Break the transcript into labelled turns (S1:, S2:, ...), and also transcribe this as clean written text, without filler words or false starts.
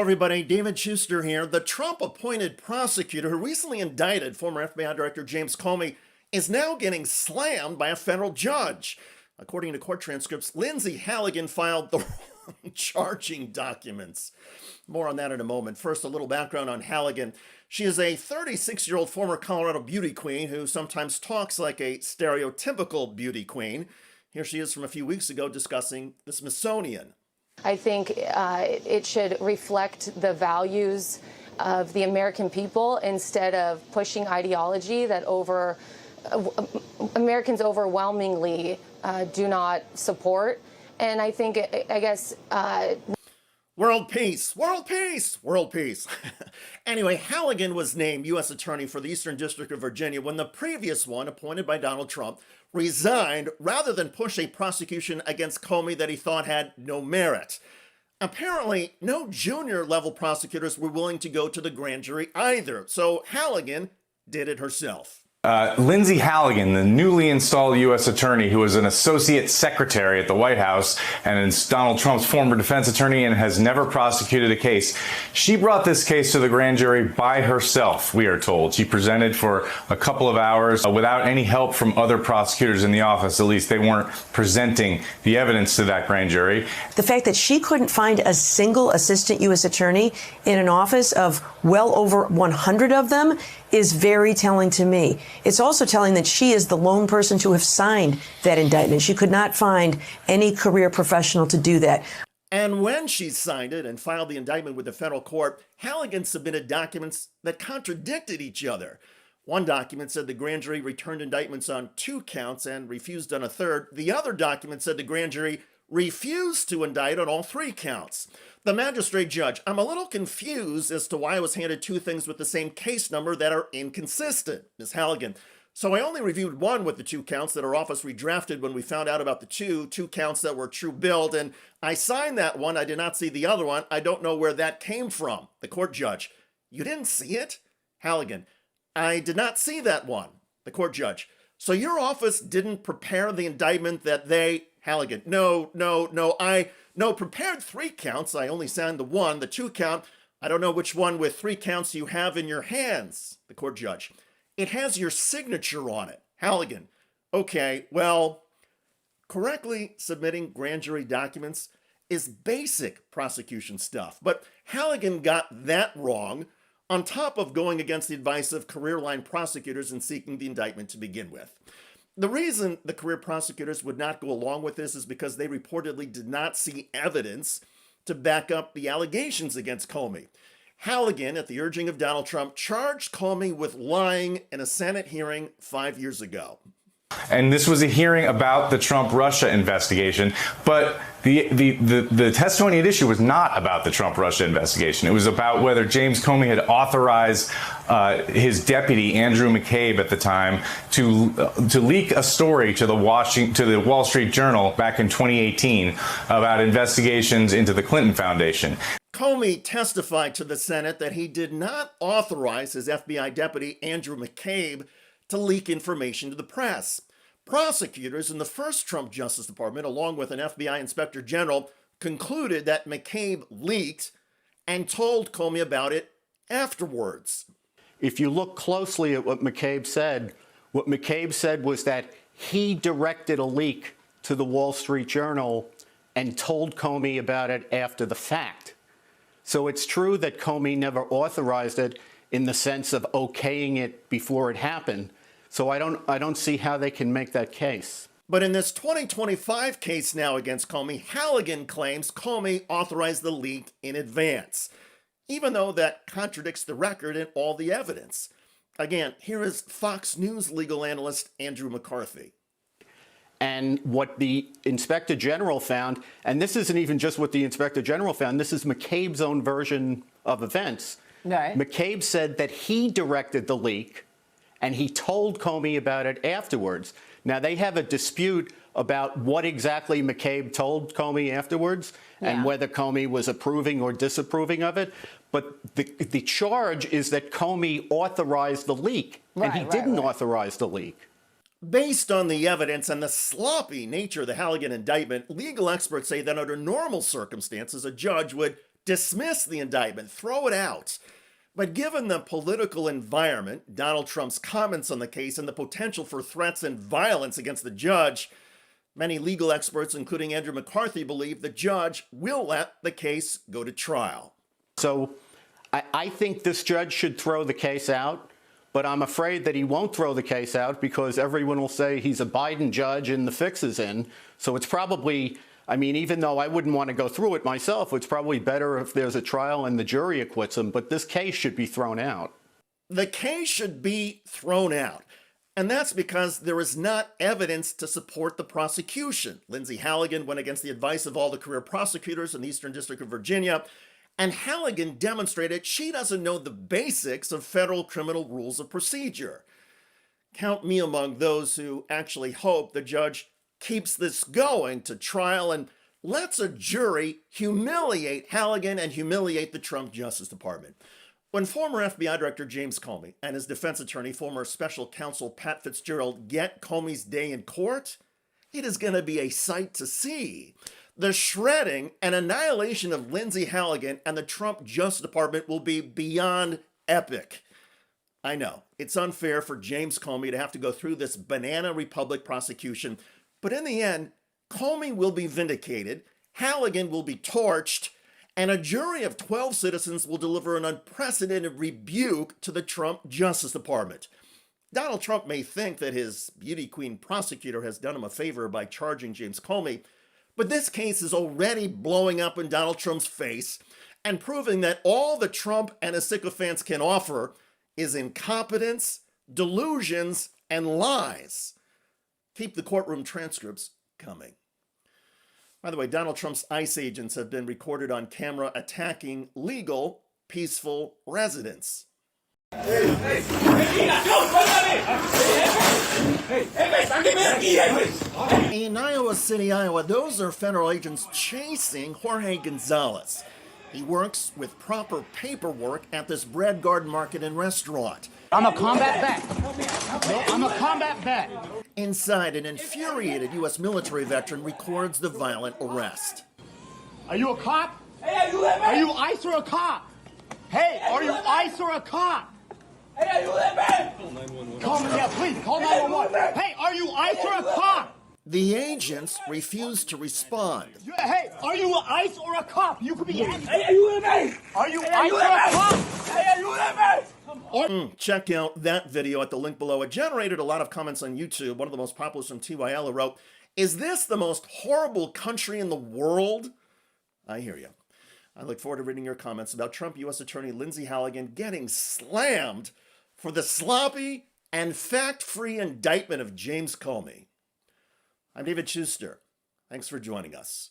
S1: everybody, David Schuster here. The Trump-appointed prosecutor who recently indicted former FBI Director James Comey is now getting slammed by a federal judge. According to court transcripts, Lindsey Halligan filed the wrong charging documents. More on that in a moment. First, a little background on Halligan. She is a 36-year-old former Colorado beauty queen who sometimes talks like a stereotypical beauty queen. Here she is from a few weeks ago discussing the Smithsonian.
S2: I think it should reflect the values of the American people instead of pushing ideology that Americans overwhelmingly do not support. And I think, I guess...
S1: World peace, world peace, world peace. Anyway, Halligan was named U.S. Attorney for the Eastern District of Virginia when the previous one, appointed by Donald Trump, resigned rather than push a prosecution against Comey that he thought had no merit. Apparently, no junior-level prosecutors were willing to go to the grand jury either, so Halligan did it herself.
S3: Lindsey Halligan, the newly installed U.S. attorney who was an associate secretary at the White House and is Donald Trump's former defense attorney and has never prosecuted a case. She brought this case to the grand jury by herself, we are told. She presented for a couple of hours without any help from other prosecutors in the office. At least they weren't presenting the evidence to that grand jury.
S4: The fact that she couldn't find a single assistant U.S. attorney in an office of well over 100 of them is very telling to me. It's also telling that she is the lone person to have signed that indictment. She could not find any career professional to do that.
S1: And when she signed it and filed the indictment with the federal court, Halligan submitted documents that contradicted each other. One document said the grand jury returned indictments on 2 counts and refused on a third. The other document said the grand jury refused to indict on all 3 counts. The magistrate judge, I'm a little confused as to why I was handed 2 things with the same case number that are inconsistent, Ms. Halligan. So I only reviewed one with the 2 counts that our office redrafted when we found out about the two counts that were true billed, and I signed that one. I did not see the other one. I don't know where that came from. The court judge, you didn't see it? Halligan, I did not see that one. The court judge, so your office didn't prepare the indictment that they... Halligan, no, prepared 3 counts. I only signed the 1, the 2 count. I don't know which one with 3 counts you have in your hands. The court judge, it has your signature on it. Halligan, okay, well, correctly submitting grand jury documents is basic prosecution stuff, but Halligan got that wrong on top of going against the advice of career line prosecutors in seeking the indictment to begin with. The reason the career prosecutors would not go along with this is because they reportedly did not see evidence to back up the allegations against Comey. Halligan, at the urging of Donald Trump, charged Comey with lying in a Senate hearing 5 years ago.
S3: And this was a hearing about the Trump-Russia investigation, but the testimony at issue was not about the Trump-Russia investigation. It was about whether James Comey had authorized his deputy, Andrew McCabe, at the time, to leak a story to the Wall Street Journal back in 2018 about investigations into the Clinton Foundation.
S1: Comey testified to the Senate that he did not authorize his FBI deputy, Andrew McCabe, to leak information to the press. Prosecutors in the first Trump Justice Department, along with an FBI Inspector General, concluded that McCabe leaked and told Comey about it afterwards.
S5: If you look closely at what McCabe said was that he directed a leak to the Wall Street Journal and told Comey about it after the fact. So it's true that Comey never authorized it in the sense of okaying it before it happened. So I don't see how they can make that case.
S1: But in this 2025 case now against Comey, Halligan claims Comey authorized the leak in advance, even though that contradicts the record and all the evidence. Again, here is Fox News legal analyst Andrew McCarthy.
S5: And what the Inspector General found, and this isn't even just what the Inspector General found, this is McCabe's own version of events.
S2: Right.
S5: McCabe said that he directed the leak and he told Comey about it afterwards. Now, they have a dispute about what exactly McCabe told Comey afterwards and whether Comey was approving or disapproving of it. But the charge is that Comey authorized the leak, and he didn't authorize the leak.
S1: Based on the evidence and the sloppy nature of the Halligan indictment, legal experts say that under normal circumstances, a judge would dismiss the indictment, throw it out. But given the political environment, Donald Trump's comments on the case, and the potential for threats and violence against the judge, many legal experts, including Andrew McCarthy, believe the judge will let the case go to trial.
S5: So I think this judge should throw the case out, but I'm afraid that he won't throw the case out because everyone will say he's a Biden judge and the fix is in. So it's probably, I mean, even though I wouldn't want to go through it myself, it's probably better if there's a trial and the jury acquits him, but this case should be thrown out.
S1: The case should be thrown out. And that's because there is not evidence to support the prosecution. Lindsey Halligan went against the advice of all the career prosecutors in the Eastern District of Virginia, and Halligan demonstrated she doesn't know the basics of federal criminal rules of procedure. Count me among those who actually hope the judge keeps this going to trial and lets a jury humiliate Halligan and humiliate the Trump Justice Department. When former FBI Director James Comey and his defense attorney, former special counsel Pat Fitzgerald, get Comey's day in court, it is going to be a sight to see. The shredding and annihilation of Lindsey Halligan and the Trump Justice Department will be beyond epic. I know, it's unfair for James Comey to have to go through this banana republic prosecution, but in the end, Comey will be vindicated, Halligan will be torched, and a jury of 12 citizens will deliver an unprecedented rebuke to the Trump Justice Department. Donald Trump may think that his beauty queen prosecutor has done him a favor by charging James Comey, but this case is already blowing up in Donald Trump's face and proving that all the Trump and his sycophants can offer is incompetence, delusions, and lies. Keep the courtroom transcripts coming. By the way, Donald Trump's ICE agents have been recorded on camera attacking legal, peaceful residents. In Iowa City, Iowa, those are federal agents chasing Jorge Gonzalez. He works with proper paperwork at this bread garden market and restaurant.
S6: I'm a combat vet. I'm a combat vet.
S1: Inside, an infuriated U.S. military veteran records the violent arrest.
S6: Are you a cop? Hey, are you ICE or a cop? Hey, are you ICE or a cop? Hey, are you living? Call me, yeah, please, call 911. Hey, are you ICE or a cop?
S1: The agents refuse to respond.
S6: Hey, are you ICE or a cop? You could be anything. Hey, are you living? Are you ICE or a cop? Hey, are you living?
S1: Check out that video at the link below. It generated a lot of comments on YouTube. One of the most popular from TYL wrote, "Is this the most horrible country in the world?" I hear you. I look forward to reading your comments about Trump U.S. Attorney Lindsey Halligan getting slammed for the sloppy and fact-free indictment of James Comey. I'm David Schuster. Thanks for joining us.